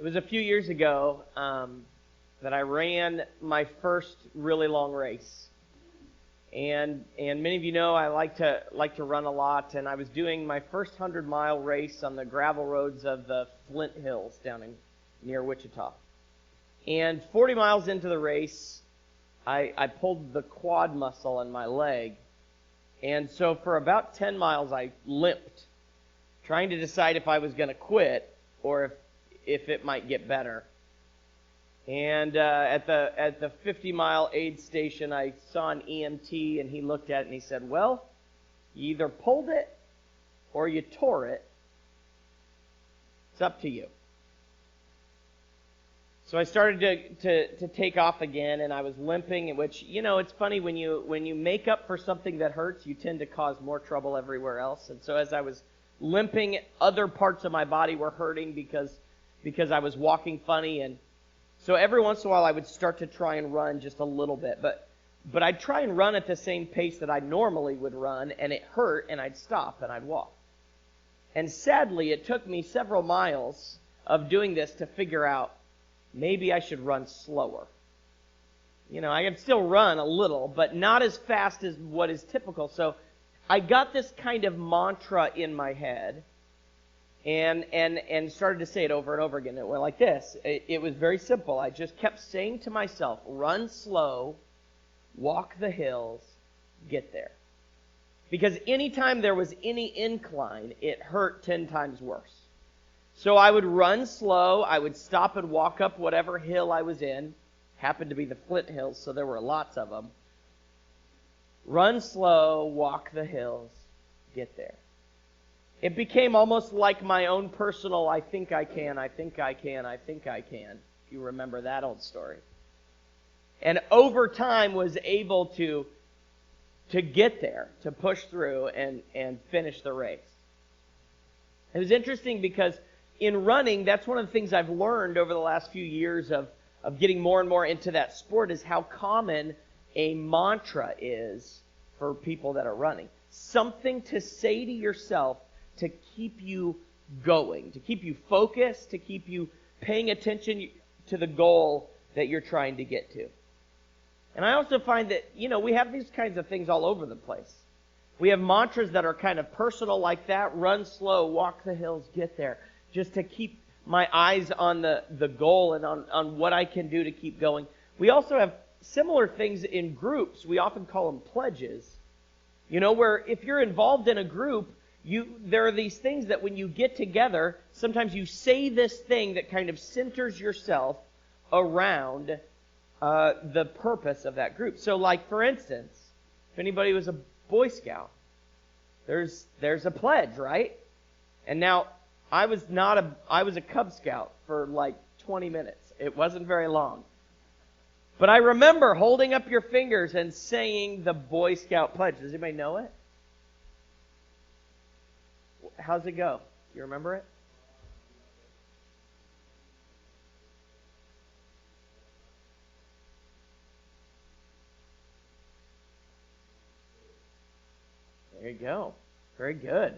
was a few years ago that I ran my first really long race, and many of you know I like to run a lot, and I was doing my first 100-mile race on the gravel roads of the Flint Hills down near Wichita. And 40 miles into the race, I pulled the quad muscle in my leg, and so for about 10 miles I limped, trying to decide if I was going to quit or if it might get better. And at the 50-mile aid station, I saw an EMT, and he looked at it and he said, "Well, you either pulled it or you tore it. It's up to you." So I started to take off again, and I was limping, which, it's funny, when you make up for something that hurts, you tend to cause more trouble everywhere else. And so as I was limping, other parts of my body were hurting because I was walking funny, and so every once in a while I would start to try and run just a little bit, but I'd try and run at the same pace that I normally would run, and it hurt, and I'd stop and I'd walk. And sadly, it took me several miles of doing this to figure out maybe I should run slower. I can still run a little, but not as fast as what is typical. So I got this kind of mantra in my head and started to say it over and over again. It went like this. It was very simple. I just kept saying to myself, run slow, walk the hills, get there. Because anytime there was any incline, it hurt 10 times worse. So I would run slow, I would stop and walk up whatever hill I was in. Happened to be the Flint Hills, so there were lots of them. Run slow, walk the hills, get there. It became almost like my own personal, I think I can, I think I can, I think I can. If you remember that old story. And over time was able to get there, to push through and finish the race. It was interesting because in running, that's one of the things I've learned over the last few years of getting more and more into that sport, is how common a mantra is for people that are running. Something to say to yourself to keep you going, to keep you focused, to keep you paying attention to the goal that you're trying to get to. And I also find that, we have these kinds of things all over the place. We have mantras that are kind of personal like that. Run slow, walk the hills, get there. Just to keep my eyes on the goal and on what I can do to keep going. We also have similar things in groups. We often call them pledges. Where if you're involved in a group, there are these things that when you get together, sometimes you say this thing that kind of centers yourself around the purpose of that group. So like, for instance, if anybody was a Boy Scout, there's a pledge, right? And now, I was a Cub Scout for like 20 minutes. It wasn't very long. But I remember holding up your fingers and saying the Boy Scout pledge. Does anybody know it? How's it go? Do you remember it? There you go. Very good.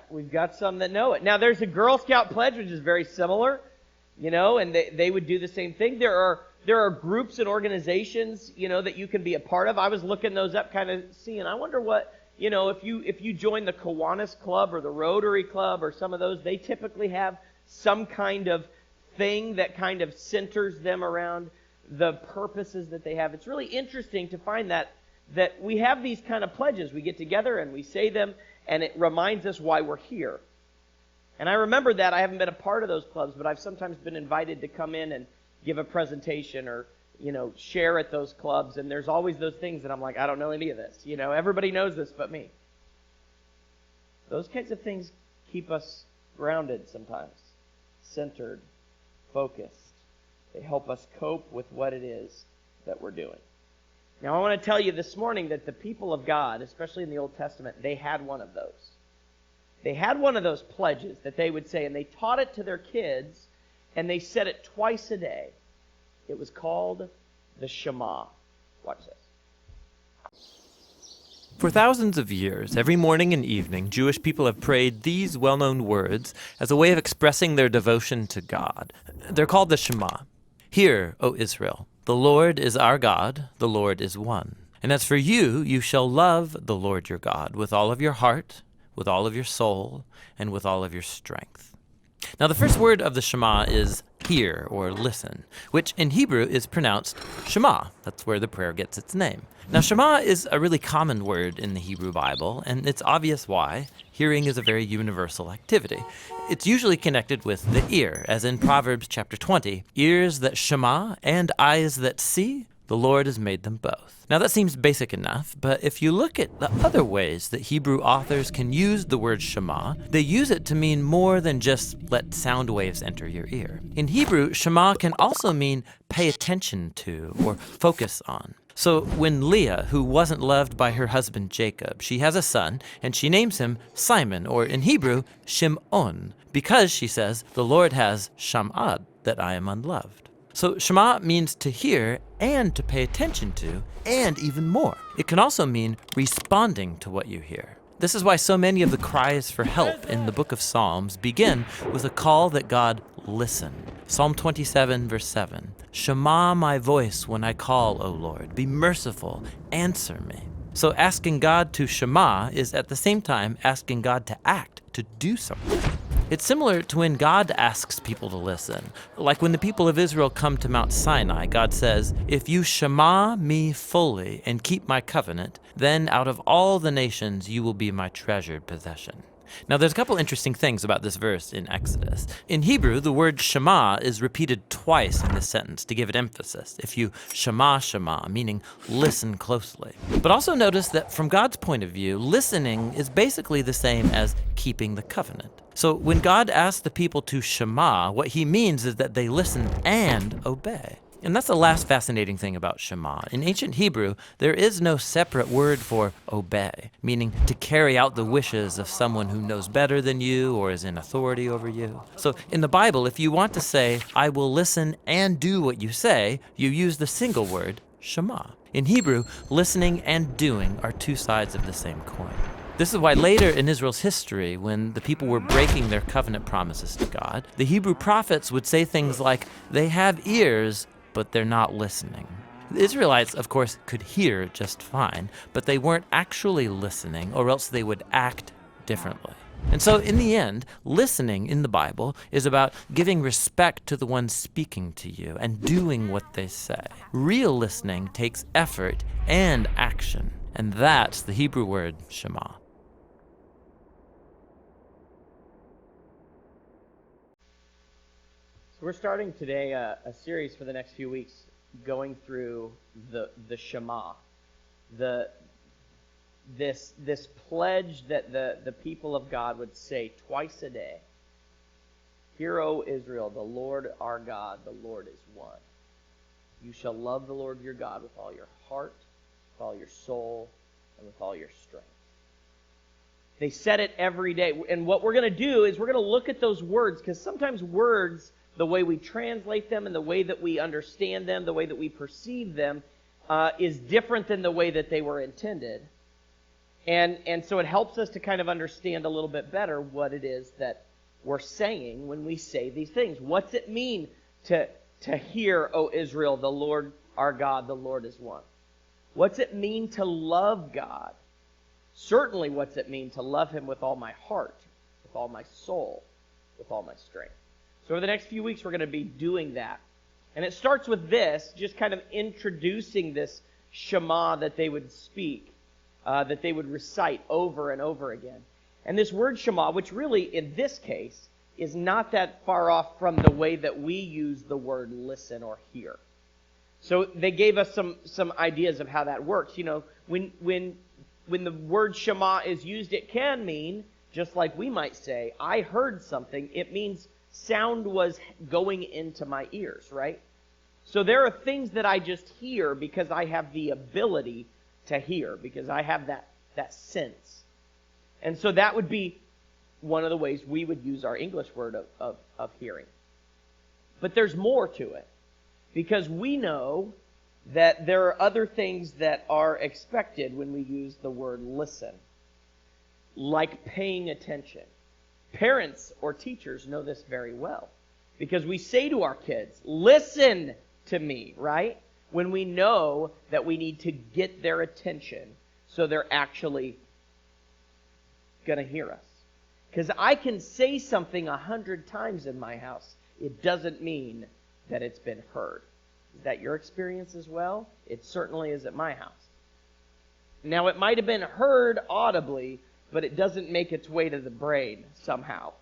We've got some that know it. Now, there's a Girl Scout pledge, which is very similar, and they would do the same thing. There are groups and organizations, that you can be a part of. I was looking those up, kind of seeing, I wonder what, if you join the Kiwanis Club or the Rotary Club or some of those, they typically have some kind of thing that kind of centers them around the purposes that they have. It's really interesting to find that we have these kind of pledges. We get together and we say them, and it reminds us why we're here. And I remember that. I haven't been a part of those clubs, but I've sometimes been invited to come in and give a presentation or, share at those clubs. And there's always those things that I'm like, I don't know any of this. Everybody knows this but me. Those kinds of things keep us grounded sometimes, centered, focused. They help us cope with what it is that we're doing. Now, I want to tell you this morning that the people of God, especially in the Old Testament, they had one of those. They had one of those pledges that they would say, and they taught it to their kids, and they said it twice a day. It was called the Shema. Watch this. For thousands of years, every morning and evening, Jewish people have prayed these well-known words as a way of expressing their devotion to God. They're called the Shema. Hear, O Israel, the Lord is our God, the Lord is one. And as for you, you shall love the Lord your God with all of your heart, with all of your soul, and with all of your strength. Now, the first word of the Shema is hear or listen, which in Hebrew is pronounced Shema. That's where the prayer gets its name. Now, Shema is a really common word in the Hebrew Bible, and it's obvious why. Hearing is a very universal activity. It's usually connected with the ear, as in Proverbs chapter 20, ears that shema and eyes that see, the Lord has made them both. Now that seems basic enough, but if you look at the other ways that Hebrew authors can use the word Shema, they use it to mean more than just let sound waves enter your ear. In Hebrew, Shema can also mean pay attention to or focus on. So when Leah, who wasn't loved by her husband Jacob, she has a son, and she names him Simon, or in Hebrew, Shim'on, because, she says, the Lord has sham'ad, that I am unloved. So Shema means to hear and to pay attention to, and even more. It can also mean responding to what you hear. This is why so many of the cries for help in the book of Psalms begin with a call that God listen. Psalm 27, verse 7. Shema my voice when I call, O Lord. Be merciful, answer me. So asking God to Shema is at the same time asking God to act, to do something. It's similar to when God asks people to listen. Like when the people of Israel come to Mount Sinai, God says, if you shema me fully and keep my covenant, then out of all the nations you will be my treasured possession. Now there's a couple interesting things about this verse in Exodus. In Hebrew, the word shema is repeated twice in this sentence to give it emphasis. If you shema, meaning listen closely. But also notice that from God's point of view, listening is basically the same as keeping the covenant. So when God asks the people to shema, what he means is that they listen and obey. And that's the last fascinating thing about Shema. In ancient Hebrew, there is no separate word for obey, meaning to carry out the wishes of someone who knows better than you or is in authority over you. So in the Bible, if you want to say, I will listen and do what you say, you use the single word, Shema. In Hebrew, listening and doing are two sides of the same coin. This is why later in Israel's history, when the people were breaking their covenant promises to God, the Hebrew prophets would say things like, they have ears, but they're not listening. The Israelites, of course, could hear just fine, but they weren't actually listening, or else they would act differently. And so in the end, listening in the Bible is about giving respect to the one speaking to you and doing what they say. Real listening takes effort and action, and that's the Hebrew word Shema. We're starting today a series for the next few weeks going through the Shema, this pledge that the people of God would say twice a day. Hear, O Israel, the Lord our God, the Lord is one. You shall love the Lord your God with all your heart, with all your soul, and with all your strength. They said it every day. And what we're going to do is we're going to look at those words, because sometimes words, the way we translate them and the way that we understand them, the way that we perceive them, is different than the way that they were intended. And so it helps us to kind of understand a little bit better what it is that we're saying when we say these things. What's it mean to hear, O Israel, the Lord our God, the Lord is one? What's it mean to love God? Certainly what's it mean to love him with all my heart, with all my soul, with all my strength? So over the next few weeks, we're going to be doing that. And it starts with this, just kind of introducing this Shema that they would speak, that they would recite over and over again. And this word Shema, which really, in this case, is not that far off from the way that we use the word listen or hear. So they gave us some ideas of how that works. You know, when the word Shema is used, it can mean, just like we might say, I heard something. It means sound was going into my ears, right? So there are things that I just hear because I have the ability to hear, because I have that sense. And so that would be one of the ways we would use our English word of hearing. But there's more to it, because we know that there are other things that are expected when we use the word listen, like paying attention. Parents or teachers know this very well because we say to our kids, listen to me, right? When we know that we need to get their attention so they're actually going to hear us. Because I can say something 100 times in my house. It doesn't mean that it's been heard. Is that your experience as well? It certainly is at my house. Now, it might have been heard audibly, but it doesn't make its way to the brain somehow.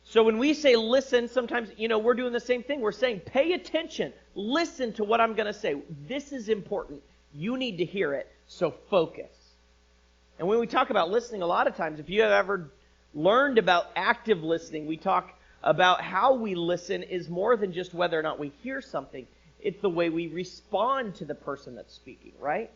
So when we say listen, sometimes, we're doing the same thing. We're saying, pay attention. Listen to what I'm going to say. This is important. You need to hear it, so focus. And when we talk about listening, a lot of times, if you have ever learned about active listening, we talk about how we listen is more than just whether or not we hear something. It's the way we respond to the person that's speaking, right?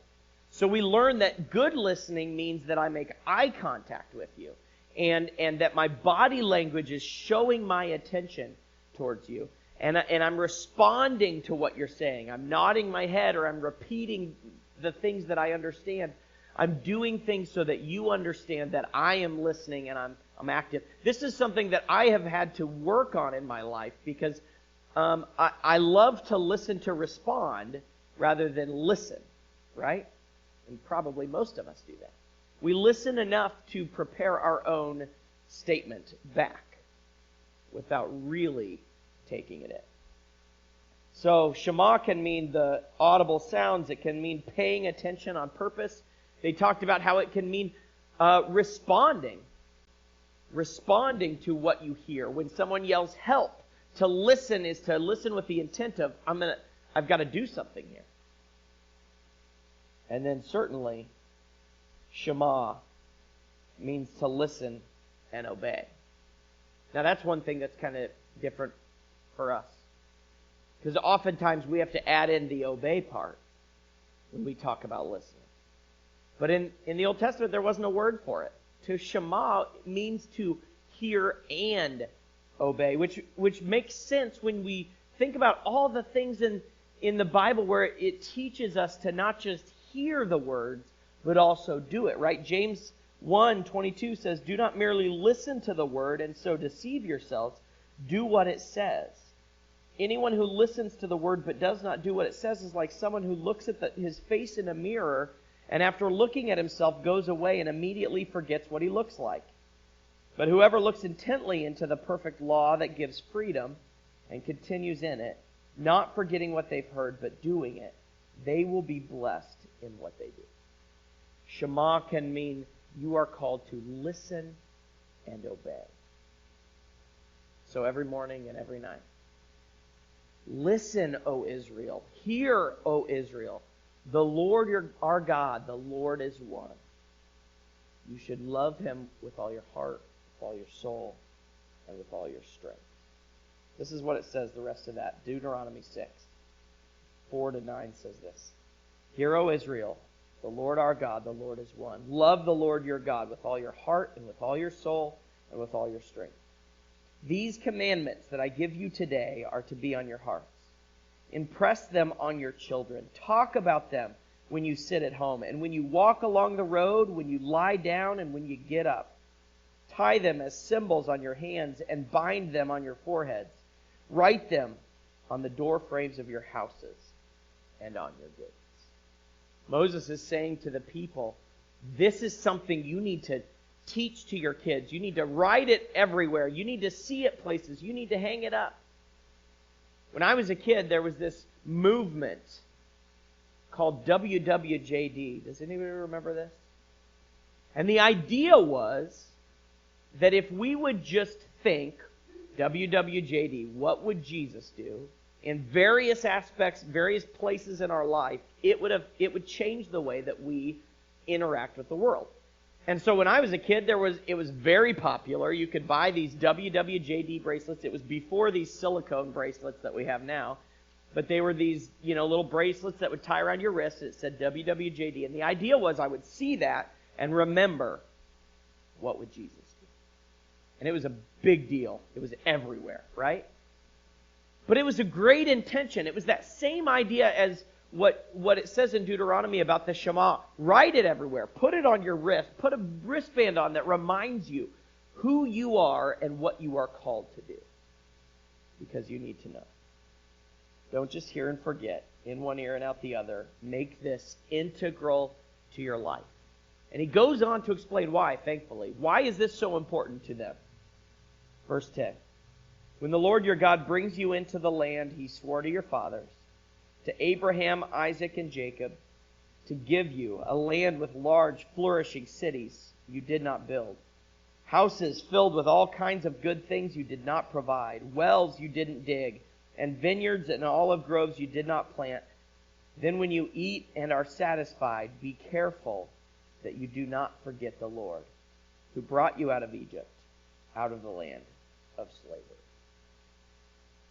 So we learn that good listening means that I make eye contact with you and that my body language is showing my attention towards you. And I'm responding to what you're saying. I'm nodding my head or I'm repeating the things that I understand. I'm doing things so that you understand that I am listening and I'm active. This is something that I have had to work on in my life because I love to listen to respond rather than listen, right? And probably most of us do that. We listen enough to prepare our own statement back without really taking it in. So Shema can mean the audible sounds. It can mean paying attention on purpose. They talked about how it can mean responding to what you hear. When someone yells help, to listen is to listen with the intent of I've got to do something here. And then certainly Shema means to listen and obey. Now that's one thing that's kind of different for us. Because oftentimes we have to add in the obey part when we talk about listening. But in the Old Testament, there wasn't a word for it. To Shema means to hear and obey, which makes sense when we think about all the things in the Bible where it teaches us to not just hear the words, but also do it, right? James 1:22 says, do not merely listen to the word and so deceive yourselves. Do what it says. Anyone who listens to the word but does not do what it says is like someone who looks at his face in a mirror and after looking at himself goes away and immediately forgets what he looks like. But whoever looks intently into the perfect law that gives freedom and continues in it, not forgetting what they've heard but doing it, they will be blessed in what they do. Shema can mean you are called to listen and obey. So every morning and every night. Listen, O Israel. Hear, O Israel. The Lord our God, the Lord is one. You should love him with all your heart, with all your soul, and with all your strength. This is what it says, the rest of that. Deuteronomy 6, 4-9 says this. Hear, O Israel, the Lord our God, the Lord is one. Love the Lord your God with all your heart and with all your soul and with all your strength. These commandments that I give you today are to be on your hearts. Impress them on your children. Talk about them when you sit at home and when you walk along the road, when you lie down and when you get up. Tie them as symbols on your hands and bind them on your foreheads. Write them on the door frames of your houses and on your gates. Moses is saying to the people, this is something you need to teach to your kids. You need to write it everywhere. You need to see it places. You need to hang it up. When I was a kid, there was this movement called WWJD. Does anybody remember this? And the idea was that if we would just think, WWJD, what would Jesus do? In various aspects, various places in our life, it would change the way that we interact with the world. And so when I was a kid, it was very popular. You could buy these WWJD bracelets. It was before these silicone bracelets that we have now. But they were these, little bracelets that would tie around your wrist. It said WWJD. And the idea was I would see that and remember, what would Jesus do? And it was a big deal. It was everywhere, right? But it was a great intention. It was that same idea as what it says in Deuteronomy about the Shema. Write it everywhere. Put it on your wrist. Put a wristband on that reminds you who you are and what you are called to do. Because you need to know. Don't just hear and forget, in one ear and out the other. Make this integral to your life. And he goes on to explain why, thankfully. Why is this so important to them? Verse 10. When the Lord your God brings you into the land he swore to your fathers, to Abraham, Isaac, and Jacob, to give you a land with large, flourishing cities you did not build, houses filled with all kinds of good things you did not provide, wells you didn't dig, and vineyards and olive groves you did not plant, then when you eat and are satisfied, be careful that you do not forget the Lord, who brought you out of Egypt, out of the land of slavery.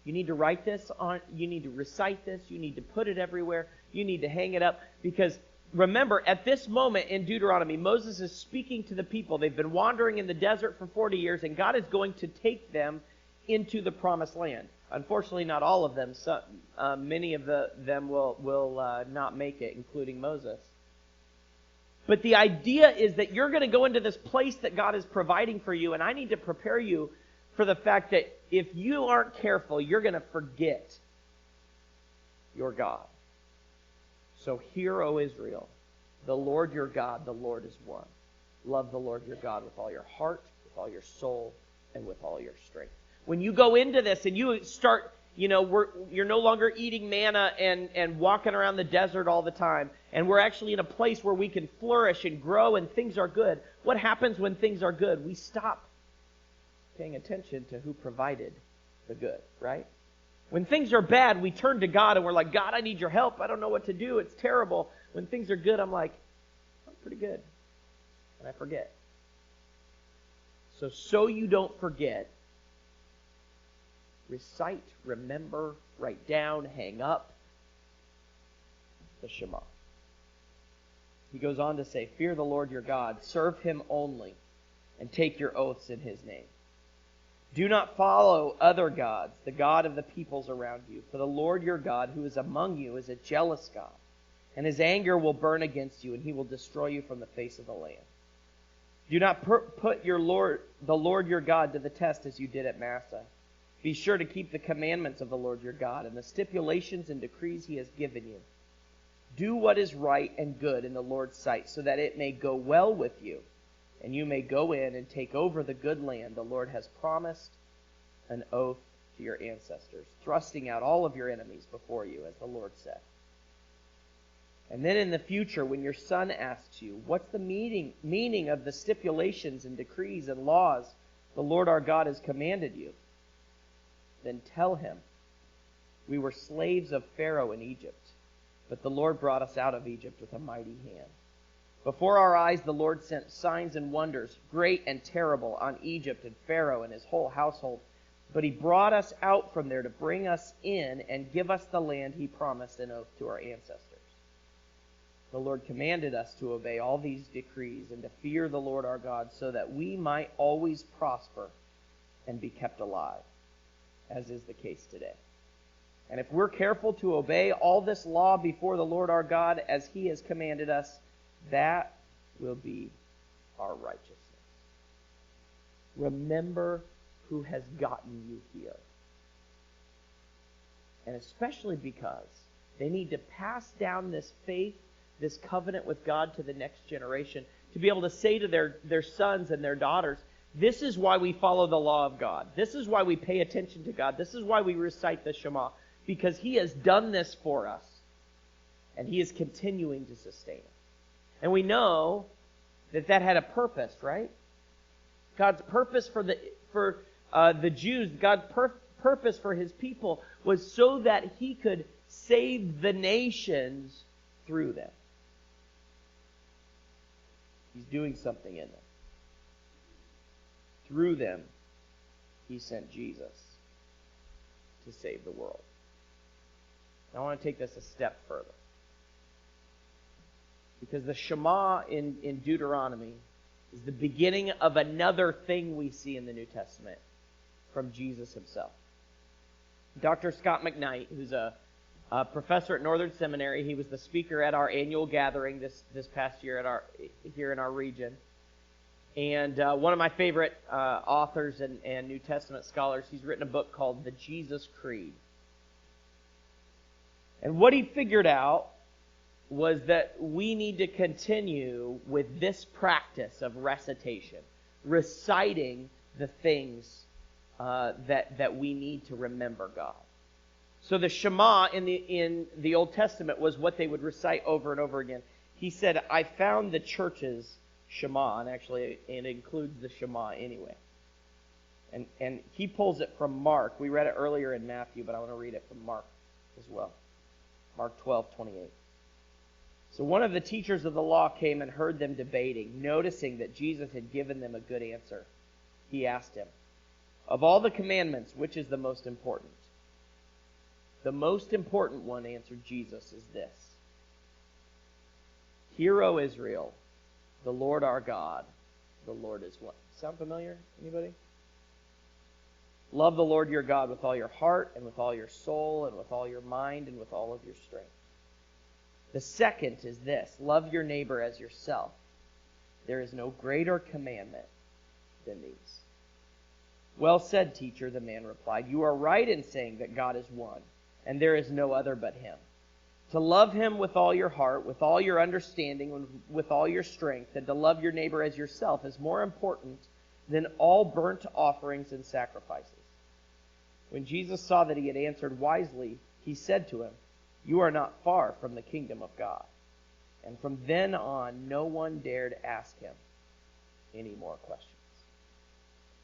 You need to write this on, you need to recite this, you need to put it everywhere, you need to hang it up, because remember, at this moment in Deuteronomy, Moses is speaking to the people. They've been wandering in the desert for 40 years, and God is going to take them into the promised land. Unfortunately, not all of them. Many of them will not make it, including Moses. But the idea is that you're going to go into this place that God is providing for you, and I need to prepare you for the fact that if you aren't careful, you're going to forget your God. So hear, O Israel, the Lord your God, the Lord is one. Love the Lord your God with all your heart, with all your soul, and with all your strength. When you go into this and you start, you're no longer eating manna and walking around the desert all the time, and we're actually in a place where we can flourish and grow and things are good. What happens when things are good? We stop paying attention to who provided the good, right? When things are bad, we turn to God and we're like, God, I need your help. I don't know what to do. It's terrible. When things are good, I'm like, I'm pretty good. And I forget. So you don't forget, recite, remember, write down, hang up the Shema. He goes on to say, fear the Lord your God, serve him only, and take your oaths in his name. Do not follow other gods, the God of the peoples around you. For the Lord your God, who is among you, is a jealous God, and his anger will burn against you, and he will destroy you from the face of the land. Do not put the Lord your God to the test as you did at Massah. Be sure to keep the commandments of the Lord your God and the stipulations and decrees he has given you. Do what is right and good in the Lord's sight, so that it may go well with you, and you may go in and take over the good land the Lord has promised an oath to your ancestors, thrusting out all of your enemies before you, as the Lord said. And then in the future, when your son asks you, what's the meaning of the stipulations and decrees and laws the Lord our God has commanded you? Then tell him, we were slaves of Pharaoh in Egypt, but the Lord brought us out of Egypt with a mighty hand. Before our eyes the Lord sent signs and wonders, great and terrible, on Egypt and Pharaoh and his whole household. But he brought us out from there to bring us in and give us the land he promised an oath to our ancestors. The Lord commanded us to obey all these decrees and to fear the Lord our God, so that we might always prosper and be kept alive, as is the case today. And if we're careful to obey all this law before the Lord our God as he has commanded us, that will be our righteousness. Remember who has gotten you here. And especially because they need to pass down this faith, this covenant with God to the next generation, to be able to say to their sons and their daughters, this is why we follow the law of God. This is why we pay attention to God. This is why we recite the Shema. Because he has done this for us. And he is continuing to sustain us. And we know that had a purpose, right? God's purpose for the Jews, God's purpose for his people was so that he could save the nations through them. He's doing something in them. Through them, he sent Jesus to save the world. Now, I want to take this a step further. Because the Shema in Deuteronomy is the beginning of another thing we see in the New Testament from Jesus himself. Dr. Scott McKnight, who's a professor at Northern Seminary. He was the speaker at our annual gathering this past year here in our region. And one of my favorite authors and New Testament scholars, he's written a book called The Jesus Creed. And what he figured out was that we need to continue with this practice of recitation, reciting the things that we need to remember God. So the Shema in the Old Testament was what they would recite over and over again. He said, I found the church's Shema, and actually it includes the Shema anyway. And he pulls it from Mark. We read it earlier in Matthew, but I want to read it from Mark as well. Mark 12:28. So one of the teachers of the law came and heard them debating. Noticing that Jesus had given them a good answer, he asked him, of all the commandments, which is the most important? The most important one, answered Jesus, is this. Hear, O Israel, the Lord our God, the Lord is one. Sound familiar? Anybody? Love the Lord your God with all your heart and with all your soul and with all your mind and with all of your strength. The second is this. Love your neighbor as yourself. There is no greater commandment than these. Well said, teacher, the man replied. You are right in saying that God is one, and there is no other but him. To love him with all your heart, with all your understanding, with all your strength, and to love your neighbor as yourself is more important than all burnt offerings and sacrifices. When Jesus saw that he had answered wisely, he said to him, you are not far from the kingdom of God. And from then on, no one dared ask him any more questions.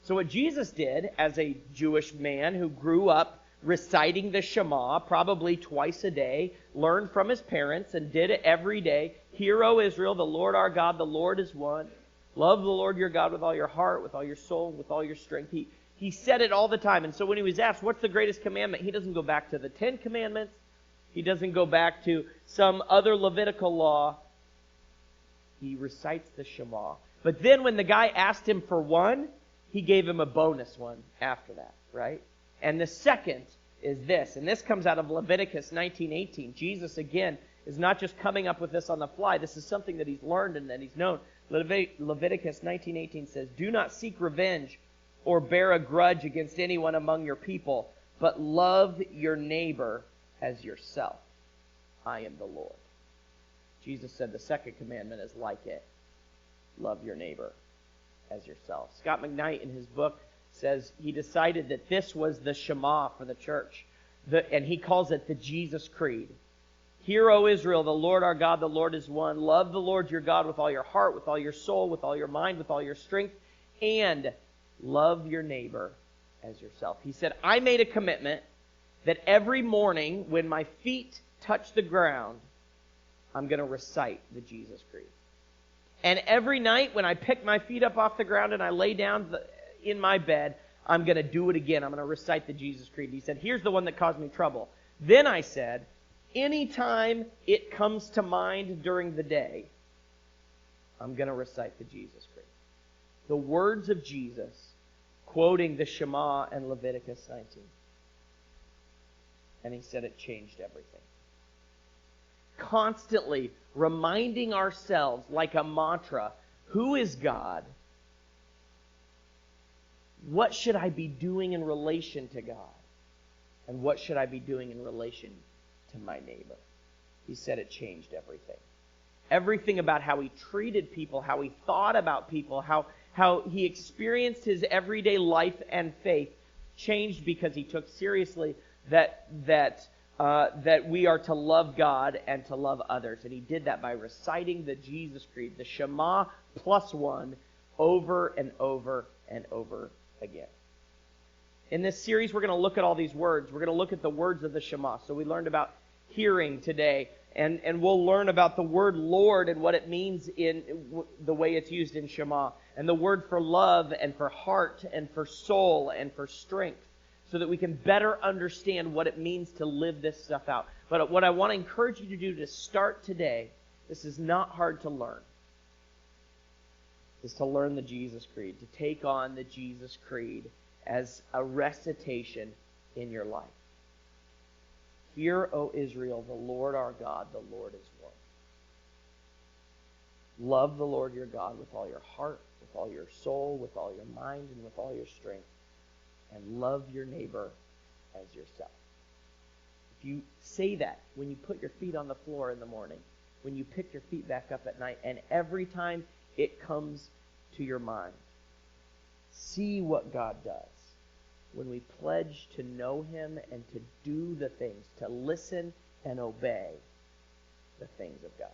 So what Jesus did as a Jewish man who grew up reciting the Shema probably twice a day, learned from his parents and did it every day. Hear, O Israel, the Lord our God, the Lord is one. Love the Lord your God with all your heart, with all your soul, with all your strength. He said it all the time. And so when he was asked, what's the greatest commandment? He doesn't go back to the 10 Commandments. He doesn't go back to some other Levitical law. He recites the Shema. But then when the guy asked him for one, he gave him a bonus one after that, right? And the second is this, and this comes out of Leviticus 19:18. Jesus, again, is not just coming up with this on the fly. This is something that he's learned and that he's known. Leviticus 19:18 says, do not seek revenge or bear a grudge against anyone among your people, but love your neighbor as yourself. I am the Lord. Jesus said the second commandment is like it. Love your neighbor as yourself. Scott McKnight in his book says he decided that this was the Shema for the church. And he calls it the Jesus Creed. Hear, O Israel, the Lord our God, the Lord is one. Love the Lord your God with all your heart, with all your soul, with all your mind, with all your strength, and love your neighbor as yourself. He said, I made a commitment that every morning when my feet touch the ground, I'm going to recite the Jesus Creed. And every night when I pick my feet up off the ground and I lay down in my bed, I'm going to do it again. I'm going to recite the Jesus Creed. He said, here's the one that caused me trouble. Then I said, anytime it comes to mind during the day, I'm going to recite the Jesus Creed. The words of Jesus, quoting the Shema and Leviticus 19. And he said it changed everything. Constantly reminding ourselves like a mantra, who is God? What should I be doing in relation to God? And what should I be doing in relation to my neighbor? He said it changed everything. Everything about how he treated people, how he thought about people, how he experienced his everyday life and faith changed because he took seriously that we are to love God and to love others. And he did that by reciting the Jesus Creed, the Shema plus one, over and over and over again. In this series, we're going to look at all these words. We're going to look at the words of the Shema. So we learned about hearing today, and we'll learn about the word Lord and what it means in the way it's used in Shema, and the word for love and for heart and for soul and for strength, so that we can better understand what it means to live this stuff out. But what I want to encourage you to do to start today, this is not hard to learn, is to learn the Jesus Creed, to take on the Jesus Creed as a recitation in your life. Hear, O Israel, the Lord our God, the Lord is one. Love the Lord your God with all your heart, with all your soul, with all your mind, and with all your strength. And love your neighbor as yourself. If you say that when you put your feet on the floor in the morning, when you pick your feet back up at night, and every time it comes to your mind, see what God does when we pledge to know him and to do the things, to listen and obey the things of God.